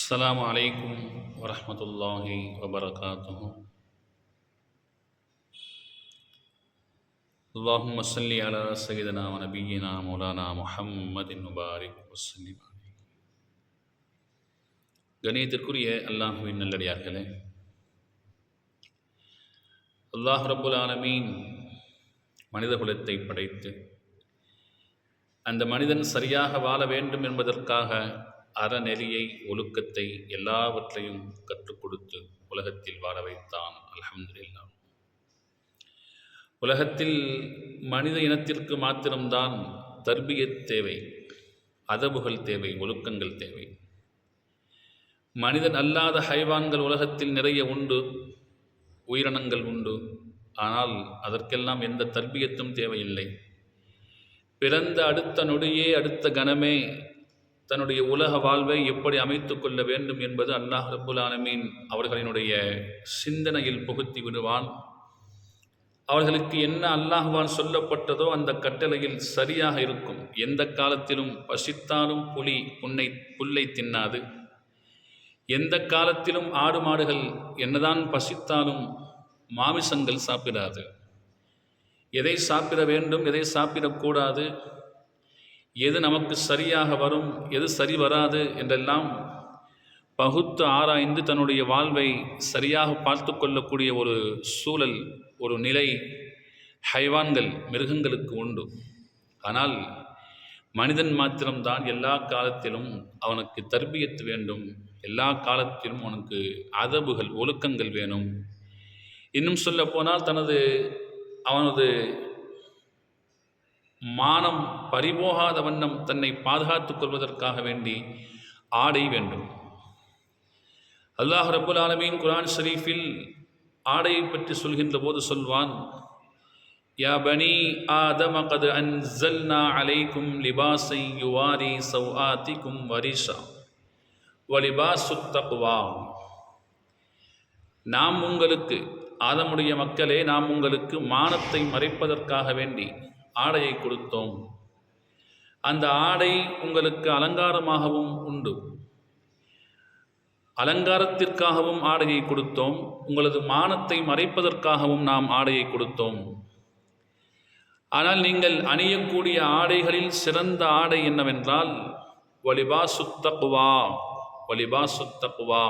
السلام عليكم ورحمة الله وبركاته. اللهم صل على سيدنا ونبينا مولانا محمد وبارك وسلم. கணியத்திற்குரிய அல்லாஹுவின் நல்லடியார்களே, அல்லாஹ் ரப்புல் ஆலமீன் மனித குலத்தை படைத்து அந்த மனிதன் சரியாக வாழ வேண்டும் என்பதற்காக அறநெறியை, ஒழுக்கத்தை, எல்லாவற்றையும் கற்றுக் கொடுத்து உலகத்தில் வாழ வைத்தான். அல்ஹம்துலில்லாஹ். உலகத்தில் மனித இனத்திற்கு மாத்திரம்தான் தர்பியத் தேவை, அதபுகள் தேவை, ஒழுக்கங்கள் தேவை. மனிதன் அல்லாத ஹைவான்கள் உலகத்தில் நிறைய உண்டு, உயிரினங்கள் உண்டு. ஆனால் அதற்கெல்லாம் எந்த தர்பியத்தும் தேவையில்லை. பிறந்த அடுத்த நொடியே, அடுத்த கணமே தன்னுடைய உலக வாழ்வை எப்படி அமைத்து கொள்ள வேண்டும் என்பது அல்லாஹ் ரப்புல் ஆலமீன் அவர்களினுடைய சிந்தனையில் புகுத்தி விடுவான். அவர்களுக்கு என்ன அல்லாஹ்வான் சொல்லப்பட்டதோ அந்த கட்டளையில் சரியாக இருக்கும். எந்த காலத்திலும் பசித்தாலும் புல்லை தின்னாது. எந்த காலத்திலும் ஆடு மாடுகள் என்னதான் பசித்தாலும் மாமிசங்கள் சாப்பிடாது. எதை சாப்பிட வேண்டும், எதை சாப்பிடக்கூடாது, எது நமக்கு சரியாக வரும், எது சரி வராது என்றெல்லாம் பகுத்து ஆராய்ந்து தன்னுடைய வாழ்வை சரியாக பார்த்து கொள்ளக்கூடிய ஒரு சூழல், ஒரு நிலை ஹைவான்கள், மிருகங்களுக்கு உண்டு. ஆனால் மனிதன் மாத்திரம்தான் எல்லா காலத்திலும் அவனுக்கு தர்பியத்து வேண்டும், எல்லா காலத்திலும் அவனுக்கு அதபுகள், ஒழுக்கங்கள் வேணும். இன்னும் சொல்ல போனால் அவனது மானம் பறிபோகாத வண்ணம் தன்னை பாதுகாத்துக் கொள்வதற்காக வேண்டி ஆடை வேண்டும். அல்லாஹ் ரப்புல் ஆலமீன் குர்ஆன் ஷரீஃபில் ஆடையை பற்றி சொல்கின்ற போது சொல்வான், யா பனி ஆதம கத் அன்ஸல்னா அலைக்கும் லிபாஸை யுவாரி சவ்ஆதிக்கும் வரிஷா வலிபாசுத் தக்வா. நாம் உங்களுக்கு, ஆதமுடைய மக்களே, நாம் உங்களுக்கு மானத்தை மறைப்பதற்காக வேண்டி ஆடையை கொடுத்தோம். அந்த ஆடை உங்களுக்கு அலங்காரமாகவும் உண்டு. அலங்காரத்திற்காகவும் ஆடையை கொடுத்தோம். உங்களது மானத்தை மறைப்பதற்காகவும் நாம் ஆடையை கொடுத்தோம். ஆனால் நீங்கள் அணியக்கூடிய ஆடைகளில் சிறந்த ஆடை என்னவென்றால் வலிபாசுத் தக்வா. வலிபாசுத் தக்வா,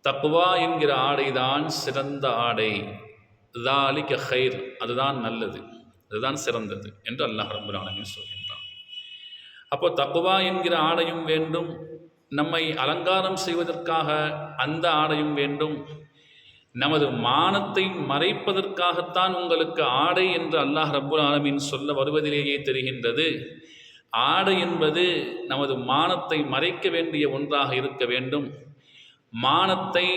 தக்வா என்கிற ஆடைதான் சிறந்த ஆடை. ذَلِكَ خَيْرٌ, அதுதான் நல்லது, அதுதான் சிறந்தது என்று அல்லாஹ் ரப்புல் ஆலமீன் சொல்கின்றான். அப்போ தக்வா என்கிற ஆடையும் வேண்டும், நம்மை அலங்காரம் செய்வதற்காக அந்த ஆடையும் வேண்டும். நமது மானத்தை மறைப்பதற்காகத்தான் உங்களுக்கு ஆடை என்று அல்லாஹ் ரப்புல் ஆலமீன் சொல்ல வருவதிலேயே தெரிகின்றது. ஆடை என்பது நமது மானத்தை மறைக்க வேண்டிய ஒன்றாக இருக்க வேண்டும். மானத்தை,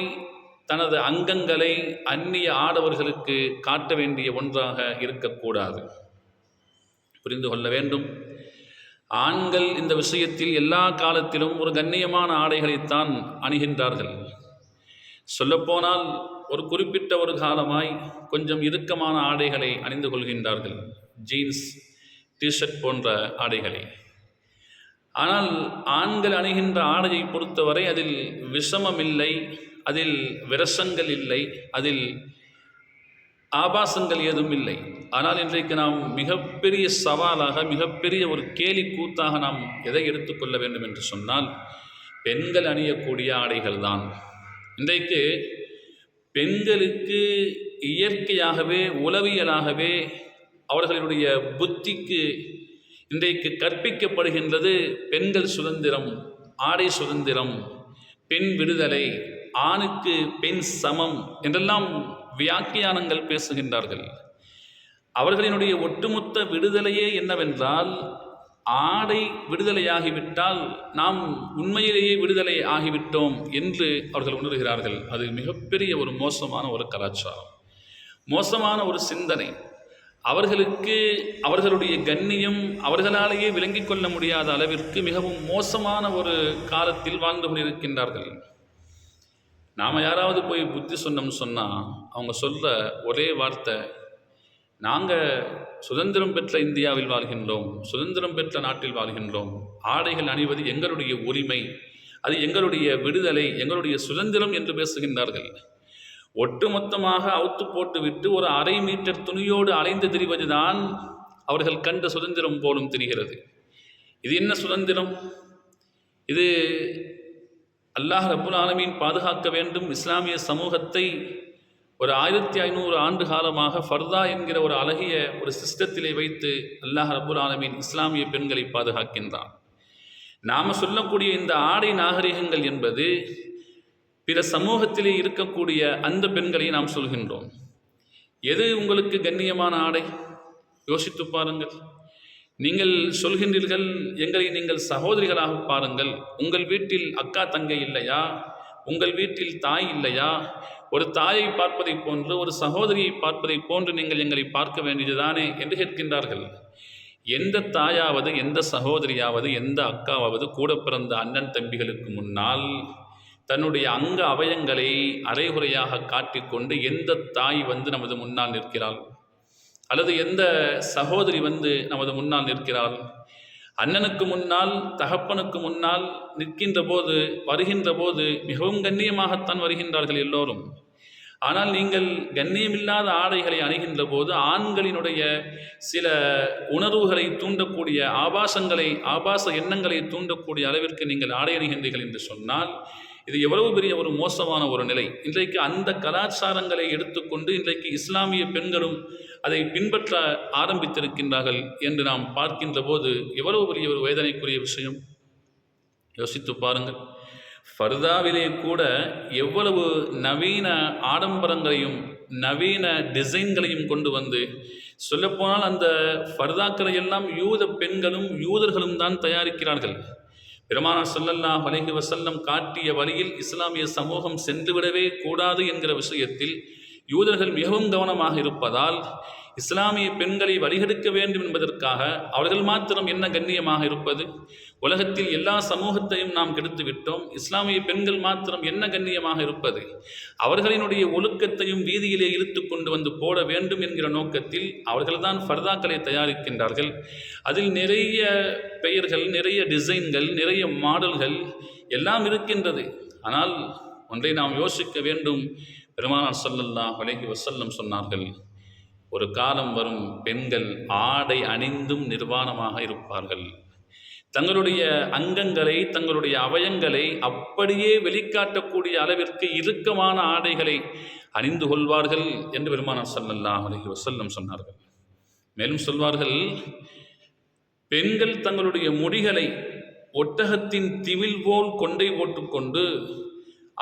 தனது அங்கங்களை அந்நிய ஆடவர்களுக்கு காட்ட வேண்டிய ஒன்றாக இருக்கக்கூடாது. புரிந்து கொள்ள வேண்டும். ஆண்கள் இந்த விஷயத்தில் எல்லா காலத்திலும் ஒரு கண்ணியமான ஆடைகளைத்தான் அணிகின்றார்கள். சொல்லப்போனால் ஒரு குறிப்பிட்ட ஒரு காலமாய் கொஞ்சம் இறுக்கமான ஆடைகளை அணிந்து கொள்கின்றார்கள், ஜீன்ஸ், டிஷர்ட் போன்ற ஆடைகளை. ஆனால் ஆண்கள் அணிகின்ற ஆடையை பொறுத்தவரை அதில் விஷமம் இல்லை, அதில் விரசங்கள் இல்லை, அதில் ஆபாசங்கள் ஏதும் இல்லை. ஆனால் இன்றைக்கு நாம் மிகப்பெரிய சவாலாக, மிகப்பெரிய ஒரு கேலி கூத்தாக நாம் எதை எடுத்துக்கொள்ள வேண்டும் என்று சொன்னால் பெண்கள் அணியக்கூடிய ஆடைகள் தான். இன்றைக்கு பெண்களுக்கு இயற்கையாகவே, உளவியலாகவே, அவர்களுடைய புத்திக்கு இன்றைக்கு கற்பிக்கப்படுகின்றது பெண்கள் சுதந்திரம், ஆடை சுதந்திரம், பெண் விடுதலை, ஆணுக்கு பெண் சமம் என்றெல்லாம் வியாக்கியானங்கள் பேசுகின்றார்கள். அவர்களினுடைய ஒட்டுமொத்த விடுதலையே என்னவென்றால், ஆடை விடுதலையாகிவிட்டால் நாம் உண்மையிலேயே விடுதலை ஆகிவிட்டோம் என்று அவர்கள் உணர்கிறார்கள். அது மிகப்பெரிய ஒரு மோசமான ஒரு கலாச்சாரம், மோசமான ஒரு சிந்தனை. அவர்களுக்கு அவர்களுடைய கண்ணியம் அவர்களாலேயே விளங்கிக் கொள்ள முடியாத அளவிற்கு மிகவும் மோசமான ஒரு காலத்தில் வாழ்ந்து கொண்டிருக்கின்றார்கள். நாம் யாராவது போய் புத்தி சொன்னோம்னு சொன்னால் அவங்க சொல்கிற ஒரே வார்த்தை, நாங்கள் சுதந்திரம் பெற்ற இந்தியாவில் வாழ்கின்றோம், சுதந்திரம் பெற்ற நாட்டில் வாழ்கின்றோம், ஆடைகள் அணிவது எங்களுடைய உரிமை, அது எங்களுடைய விடுதலை, எங்களுடைய சுதந்திரம் என்று பேசுகின்றார்கள். ஒட்டுமொத்தமாக அவுத்து போட்டுவிட்டு ஒரு அரை மீட்டர் துணியோடு அலைந்து திரிவதுதான் அவர்கள் கண்ட சுதந்திரம் போலும் தெரிகிறது. இது என்ன சுதந்திரம்? இது அல்லாஹ் ரப்புல் ஆலமீன் பாதுகாக்க வேண்டும். இஸ்லாமிய சமூகத்தை ஒரு 1500 ஆண்டு காலமாக ஃபர்தா என்கிற ஒரு அழகிய ஒரு சிஸ்டத்திலே வைத்து அல்லாஹ் ரப்புல் ஆலமீன் இஸ்லாமிய பெண்களை பாதுகாக்கின்றான். நாம் சொல்லக்கூடிய இந்த ஆடை நாகரிகங்கள் என்பது பிற சமூகத்திலே இருக்கக்கூடிய அந்த பெண்களை நாம் சொல்கின்றோம். எது உங்களுக்கு கண்ணியமான ஆடை? யோசித்து பாருங்கள். நீங்கள் சொல்கின்றீர்கள், எங்களை நீங்கள் சகோதரிகளாக பாருங்கள். உங்கள் வீட்டில் அக்கா தங்கை இல்லையா? உங்கள் வீட்டில் தாய் இல்லையா? ஒரு தாயை பார்ப்பதை போன்று, ஒரு சகோதரியை பார்ப்பதை போன்று நீங்கள் எங்களை பார்க்க வேண்டியதுதானே என்று கேட்கின்றார்கள். எந்த தாயாவது, எந்த சகோதரியாவது, எந்த அக்காவாவது கூட பிறந்த அண்ணன் தம்பிகளுக்கு முன்னால் தன்னுடைய அங்க அவயங்களை அரைகுறையாக காட்டிக்கொண்டு எந்த தாய் வந்து நமது முன்னால் நிற்கிறாள்? அல்லது எந்த சகோதரி வந்து நமது முன்னால் நிற்கிறாள்? அண்ணனுக்கு முன்னால், தகப்பனுக்கு முன்னால் நிற்கின்ற போது, வருகின்ற போது மிகவும் கண்ணியமாகத்தான் வருகின்றார்கள் எல்லோரும். ஆனால் நீங்கள் கண்ணியமில்லாத ஆடைகளை அணிகின்ற போது ஆண்களினுடைய சில உணர்வுகளை தூண்டக்கூடிய ஆபாச எண்ணங்களை தூண்டக்கூடிய அளவிற்கு நீங்கள் ஆடை அணிகின்றீர்கள் என்று சொன்னால் இது எவ்வளவு பெரிய ஒரு மோசமான ஒரு நிலை. இன்றைக்கு அந்த கலாச்சாரங்களை எடுத்துக்கொண்டு இன்றைக்கு இஸ்லாமிய பெண்களும் அதை பின்பற்ற ஆரம்பித்திருக்கின்றார்கள் என்று நாம் பார்க்கின்ற போது எவ்வளவு பெரிய ஒரு வேதனைக்குரிய விஷயம். யோசித்து பாருங்கள். ஃபர்தாவிலே கூட எவ்வளவு நவீன ஆடம்பரங்களையும் நவீன டிசைன்களையும் கொண்டு வந்து, சொல்லப்போனால் அந்த ஃபர்தாக்களை எல்லாம் யூத பெண்களும் யூதர்களும் தான் தயாரிக்கிறார்கள். பெருமானார் ஸல்லல்லாஹு அலைஹி வஸல்லம் காட்டிய வழியில் இஸ்லாமிய சமூகம் சென்றுவிடவே கூடாது என்கிற விஷயத்தில் யூதர்கள் மிகவும் கவனமாக இருப்பதால் இஸ்லாமிய பெண்களை வழிகெடுக்க வேண்டும் என்பதற்காக அவர்கள் மாத்திரம் என்ன கண்ணியமாக இருப்பது? உலகத்தில் எல்லா சமூகத்தையும் நாம் கெடுத்து விட்டோம், இஸ்லாமிய பெண்கள் மாத்திரம் என்ன கண்ணியமாக இருப்பது? அவர்களினுடைய ஒழுக்கத்தையும் வீதியிலே இழுத்து கொண்டு வந்து போட வேண்டும் என்கிற நோக்கத்தில் அவர்கள்தான் ஃபர்தாக்களை தயாரிக்கின்றார்கள். அதில் நிறைய பெயர்கள், நிறைய டிசைன்கள், நிறைய மாடல்கள் எல்லாம் இருக்கின்றது. ஆனால் ஒன்றை நாம் யோசிக்க வேண்டும். பெருமானார் ஸல்லல்லாஹு அலைஹி வஸல்லம் சொன்னார்கள், ஒரு காலம் வரும் பெண்கள் ஆடை அணிந்தும் நிர்வாணமாக இருப்பார்கள். தங்களுடைய அங்கங்களை, தங்களுடைய அவயங்களை அப்படியே வெளிக்காட்டக்கூடிய அளவிற்கு இறுக்கமான ஆடைகளை அணிந்து கொள்வார்கள் என்று பெருமானார் ஸல்லல்லாஹு அலைஹி வஸல்லம் சொன்னார்கள். மேலும் சொல்வார்கள், பெண்கள் தங்களுடைய முடிகளை ஒட்டகத்தின் திவில் போல் கொண்டை போட்டுக்கொண்டு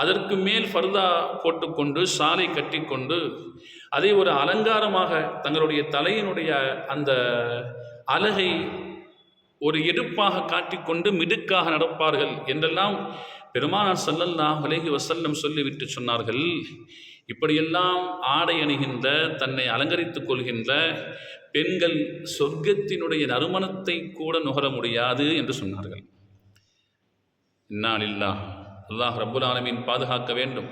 அதற்கு மேல் ஃபர்தா போட்டுக்கொண்டு சாலை கட்டிக்கொண்டு அதை ஒரு அலங்காரமாக தங்களுடைய தலையினுடைய அந்த அழகை ஒரு எடுப்பாக காட்டிக்கொண்டு மிடுக்காக நடப்பார்கள் என்றெல்லாம் பெருமானார் ஸல்லல்லாஹு அலைஹி வஸல்லம் சொல்லிவிட்டு சொன்னார்கள். இப்படியெல்லாம் ஆடை அணிகின்ற, தன்னை அலங்கரித்துக் கொள்கின்ற பெண்கள் சொர்க்கத்தினுடைய நறுமணத்தை கூட நுகர முடியாது என்று சொன்னார்கள். இன்னா லில்லாஹ், அல்லாஹ் ரப்புல் ஆலமீன் பாதுகாக்க வேண்டும்.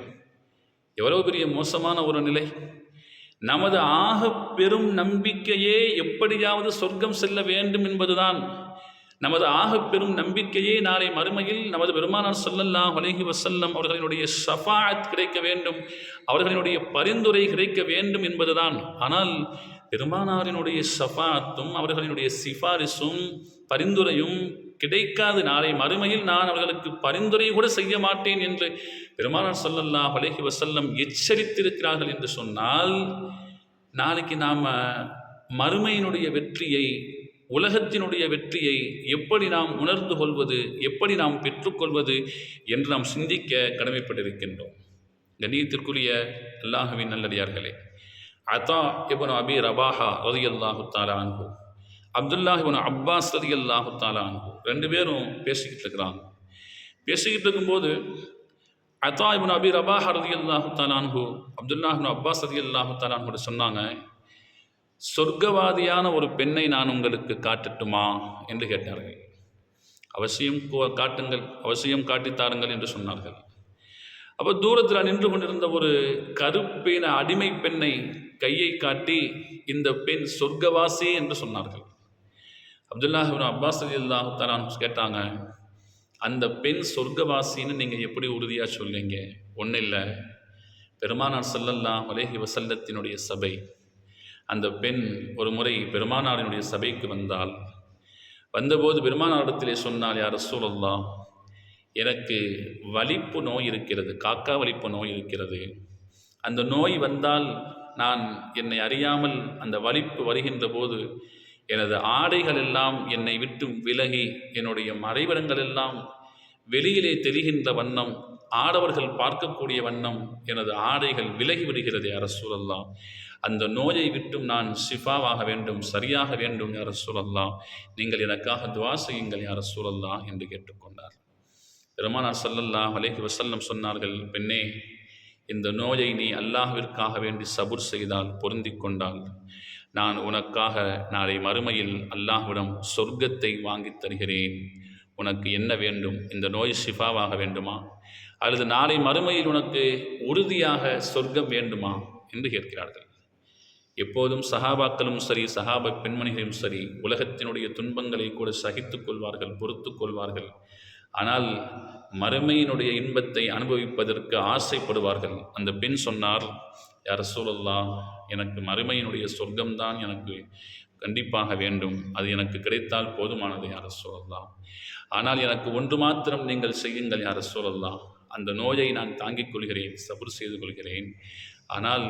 எவ்வளவு பெரிய மோசமான ஒரு நிலை. நமது ஆக பெரும் நம்பிக்கையே எப்படியாவது சொர்க்கம் செல்ல வேண்டும் என்பதுதான். நமது ஆக பெரும் நம்பிக்கையே நாளை மறுமையில் நமது பெருமானார் ஸல்லல்லாஹு அலைஹி வஸல்லம் அவர்களினுடைய ஷஃபாஅத் கிடைக்க வேண்டும், அவர்களினுடைய பரிந்துரை கிடைக்க வேண்டும் என்பதுதான். ஆனால் பெருமானாரினுடைய ஷஃபாஅத்தும் அவர்களினுடைய சிபாரிசும் பரிந்துரையும் கிடைக்காது. நாளை மறுமையில் நான் அவர்களுக்கு பரிந்துரை கூட செய்ய மாட்டேன் என்று பெருமானார் ஸல்லல்லாஹு அலைஹி வஸல்லம் எச்சரித்திருக்கிறார்கள் என்று சொன்னால், நாளைக்கு நாம் மறுமையினுடைய வெற்றியை, உலகத்தினுடைய வெற்றியை எப்படி நாம் உணர்ந்து கொள்வது, எப்படி நாம் பெற்றுக்கொள்வது என்று நாம் சிந்திக்க கடமைப்பட்டிருக்கின்றோம். கண்ணியத்திற்குரிய அல்லாஹ்வின் நல்லடியார்களே, அதா இப்னு அபி ரபாஹா ரலியல்லாஹு தஆலா அன்ஹு, அப்துல்லாஹ் இப்னு அப்பாஸ் ரலியல்லாஹு தஆலா அன்ஹு, ரெண்டு பேரும் பேசிக்கிட்டு இருக்கிறாங்க. பேசிக்கிட்டு இருக்கும்போது அதா இப்னு அபி ரபாஹா ரலியல்லாஹு தஆலா அன்ஹு அப்துல்லாஹ் இப்னு அப்பாஸ் ரலியல்லாஹு தஆலா அன்ஹு சொன்னாங்க, சொர்க்கவாதியான ஒரு பெண்ணை நான் உங்களுக்கு காட்டட்டுமா என்று கேட்டார்கள். அவசியம் காட்டுங்கள், அவசியம் காட்டித்தாருங்கள் என்று சொன்னார்கள். அப்போ தூரத்தில் நின்று கொண்டிருந்த ஒரு கருப்பேன அடிமை பெண்ணை கையை காட்டி, இந்த பெண் சொர்க்கவாசி என்று சொன்னார்கள். அப்துல்லாஹ் இப்னு அப்பாஸ் ரலியல்லாஹு தஆலா அன்ஹு கேட்டாங்க, அந்த பெண் சொர்க்கவாசின்னு நீங்கள் எப்படி உறுதியாக சொல்வீங்க? ஒன்றும் இல்லை, பெருமானார் ஸல்லல்லாஹு அலைஹி வஸல்லத்தினுடைய சபை. அந்த பெண் ஒரு முறை பெருமானாரினுடைய சபைக்கு வந்தபோது பெருமானாரிடத்திலே சொன்னால், யா ரசூலல்லாஹ், எனக்கு வலிப்பு நோய் இருக்கிறது, காக்கா வலிப்பு நோய் இருக்கிறது. அந்த நோய் வந்தால் நான் என்னை அறியாமல் அந்த வலிப்பு வருகின்ற போது எனது ஆடைகள் எல்லாம் என்னை விட்டு விலகி என்னுடைய மறைவிடங்கள் எல்லாம் வெளியிலே தெரிகின்ற வண்ணம், ஆடவர்கள் பார்க்கக்கூடிய வண்ணம் எனது ஆடைகள் விலகி விடுகிறது யா ரசூலல்லாஹ். அந்த நோயை விட்டும் நான் ஷிஃபாவாக வேண்டும், சரியாக வேண்டும் யா ரசூலல்லாஹ். நீங்கள் எனக்காக துஆ செய்யுங்கள் யா ரசூலல்லாஹ் என்று கேட்டுக்கொண்டார். பெருமானார் ஸல்லல்லாஹு அலைஹி வஸல்லம் சொன்னார்கள், பெண்ணே, இந்த நோயை நீ அல்லாஹ்விற்காக வேண்டி சபுர் செய்தால், பொருந்திக் கொண்டால், நான் உனக்காக நாளை மறுமையில் அல்லாஹ்விடம் சொர்க்கத்தை வாங்கித் தருகிறேன். உனக்கு என்ன வேண்டும்? இந்த நோய் ஷிஃபாவாக வேண்டுமா, அல்லது நாளை மறுமையில் உனக்கு உறுதியாக சொர்க்கம் வேண்டுமா என்று கேட்கிறார்கள். எப்போதும் சஹாபாக்களும் சரி, சஹாபா பெண்மணிகளும் சரி, உலகத்தினுடைய துன்பங்களை கூட சகித்து கொள்வார்கள், பொறுத்து கொள்வார்கள். ஆனால் மறுமையினுடைய இன்பத்தை அனுபவிப்பதற்கு ஆசைப்படுவார்கள். அந்த பெண் சொன்னார், யா ரசூலல்லாஹ், எனக்கு மறுமையினுடைய சொர்க்கம்தான் எனக்கு கண்டிப்பாக வேண்டும். அது எனக்கு கிடைத்தால் போதுமானது யா ரசூலல்லாஹ். ஆனால் எனக்கு ஒன்று மாத்திரம் நீங்கள் செய்யுங்கள் யா ரசூலல்லாஹ். அந்த நோயை நான் தாங்கிக் கொள்கிறேன், சபுர் செய்து கொள்கிறேன். ஆனால்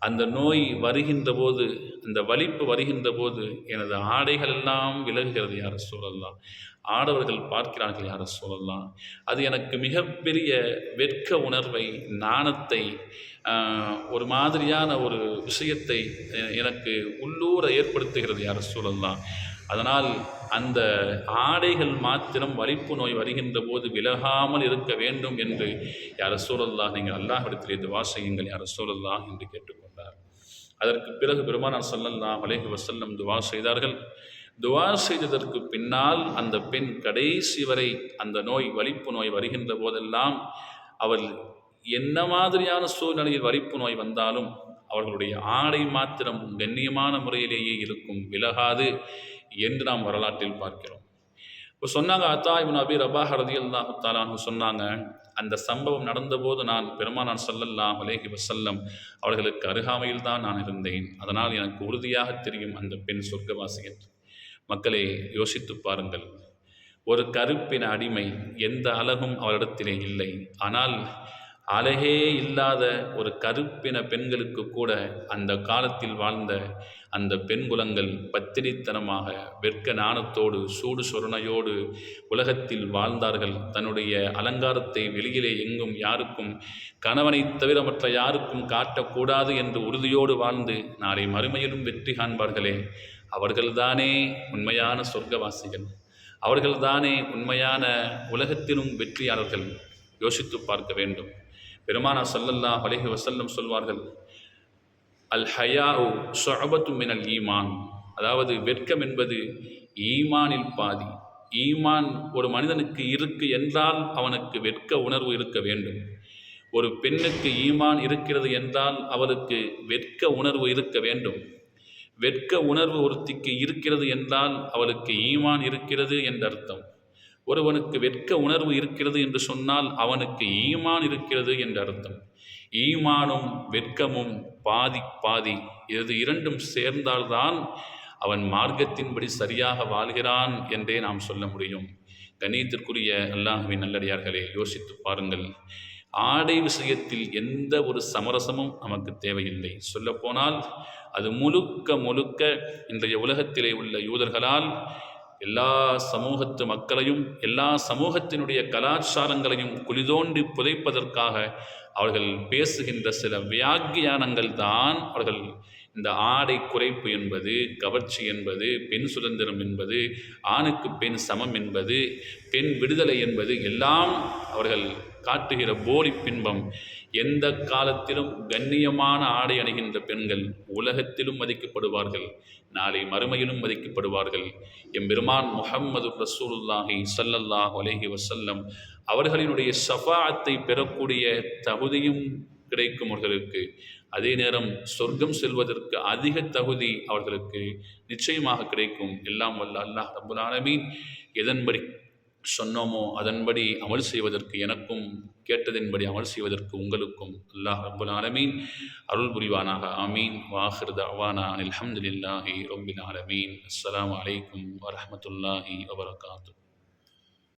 அந்த நோய் வருகின்ற போது, அந்த வலிப்பு வருகின்ற போது எனது ஆடைகள் எல்லாம் விலகுகிறது யா ரசூலல்லாஹ். ஆடவர்கள் பார்க்கிறார்கள் யா ரசூலல்லாஹ். அது எனக்கு மிகப்பெரிய வெட்க உணர்வை, நாணத்தை, ஒரு மாதிரியான ஒரு விஷயத்தை எனக்கு உள்ளூர ஏற்படுத்துகிறது யா ரசூலல்லாஹ். அதனால் அந்த ஆடைகள் மாத்திரம் வலிப்பு நோய் வருகின்ற போது விலகாமல் இருக்க வேண்டும் என்று யா ரசூலல்லாஹ், நீங்கள் அல்லாஹ்விடத்திலே துஆ செய்யுங்கள் யா ரசூலல்லாஹ் என்று கேட்டுக்கொண்டார். அதற்கு பிறகு பெருமானார் ஸல்லல்லாஹு அலைஹி வஸல்லம் துஆ செய்தார்கள். துஆ செய்ததற்கு பின்னால் அந்த பெண் கடைசி வரை அந்த நோய், வலிப்பு நோய் வருகின்ற போதெல்லாம் அவள் என்ன மாதிரியான சூழ்நிலையில் வலிப்பு நோய் வந்தாலும் அவர்களுடைய ஆடை மாத்திரம் கண்ணியமான முறையிலேயே இருக்கும், விலகாது என்று நாம் வரலாற்றில் பார்க்கிறோம். இப்போ சொன்னாங்க, அத்தா இப்னு அபி ரபாஹ் ரலியல்லாஹு தஆலா அன்ஹு சொன்னாங்க, அந்த சம்பவம் நடந்தபோது நான் பெருமானார் ஸல்லல்லாஹு அலைஹி வஸல்லம் அவர்களுக்கு அருகாமையில் தான் நான் இருந்தேன். அதனால் எனக்கு உறுதியாக தெரியும் அந்த பெண் சொர்க்கவாசி என்று. மக்களே, யோசித்து பாருங்கள். ஒரு கருப்பின அடிமை, எந்த அழகும் அவரிடத்திலே இல்லை. ஆனால் அழகே இல்லாத ஒரு கருப்பின பெண்களுக்கு கூட அந்த காலத்தில் வாழ்ந்த அந்த பெண் குலங்கள் பத்தினித்தனமாக, வெட்க நாணத்தோடு, சூடு சொரணையோடு உலகத்தில் வாழ்ந்தார்கள். தன்னுடைய அலங்காரத்தை வெளியிலே எங்கும் யாருக்கும், கணவனை தவிர மற்ற யாருக்கும் காட்டக்கூடாது என்று உறுதியோடு வாழ்ந்து நாளை மறுமையிலும் வெற்றி காண்பார்களே, அவர்கள்தானே உண்மையான சொர்க்கவாசிகள், அவர்கள்தானே உண்மையான உலகத்திலும் வெற்றியாளர்கள். யோசித்து பார்க்க வேண்டும். பெருமானார் ஸல்லல்லாஹு அலைஹி வஸல்லம் சொல்வார்கள், அல் ஹயாஉ ஷுஅபத்து மினல் ஈமான். அதாவது வெட்கம் என்பது ஈமானில் பாதி. ஈமான் ஒரு மனிதனுக்கு இருக்கு என்றால் அவனுக்கு வெட்க உணர்வு இருக்க வேண்டும். ஒரு பெண்ணுக்கு ஈமான் இருக்கிறது என்றால் அவளுக்கு வெட்க உணர்வு இருக்க வேண்டும். வெட்க உணர்வு ஒருத்திக்கு இருக்கிறது என்றால் அவளுக்கு ஈமான் இருக்கிறது என்ற அர்த்தம். ஒருவனுக்கு வெட்க உணர்வு இருக்கிறது என்று சொன்னால் அவனுக்கு ஈமான் இருக்கிறது என்ற அர்த்தம். ஈமானும் வெட்கமும் பாதி பாதி, இது இரண்டும் சேர்ந்தால்தான் அவன் மார்க்கத்தின்படி சரியாக வாழ்கிறான் என்றே நாம் சொல்ல முடியும். கண்ணியத்திற்குரிய அல்லாஹ்வின் நல்லடியார்களே, யோசித்து பாருங்கள். ஆடை விஷயத்தில் எந்த ஒரு சமரசமும் நமக்கு தேவையில்லை. சொல்லப்போனால் அது முழுக்க முழுக்க இன்றைய உலகத்திலே உள்ள யூதர்களால் எல்லா சமூகத்து மக்களையும், எல்லா சமூகத்தினுடைய கலாச்சாரங்களையும் குளிதோண்டி புதைப்பதற்காக அவர்கள் பேசுகின்ற சில வியாக்கியானங்கள் தான் அவர்கள் இந்த ஆடை குறைப்பு என்பது, கவர்ச்சி என்பது, பெண் சுதந்திரம் என்பது, ஆணுக்கு பெண் சமம் என்பது, பெண் விடுதலை என்பது எல்லாம் அவர்கள் காட்டுகிற போலி பின்பம். எந்த காலத்திலும் கண்ணியமான ஆடை அணிகின்ற பெண்கள் உலகத்திலும் மதிக்கப்படுவார்கள், நாளை மறுமையிலும் மதிக்கப்படுவார்கள். எம்பெருமான் முஹம்மது ரசூலுல்லாஹி ஸல்லல்லாஹு அலைஹி வஸல்லம் அவர்களினுடைய ஷஃபாஅத்தை பெறக்கூடிய தகுதியும் கிடைக்கும் அவர்களுக்கு. அதே நேரம் சொர்க்கம் செல்வதற்கு அதிக தகுதி அவர்களுக்கு நிச்சயமாக கிடைக்கும். எல்லாம் வல்ல அல்லாஹ் ரப்புல் ஆலமீன் எதன்படி சொன்னோமோ அதன்படி அமல் செய்வதற்கு எனக்கும், கேட்டதின்படி அமல் செய்வதற்கு உங்களுக்கும் அல்லாஹ் ரப்புல் ஆலமீன் அருள் புரிவானாக. ஆமீன். வாஹிர் தஅவானா அல்ஹம்துலில்லாஹி ரப்பில் ஆலமீன். அஸ்ஸலாமு அலைக்கும் வரஹ்மத்துல்லாஹி வபரகாத்துஹு.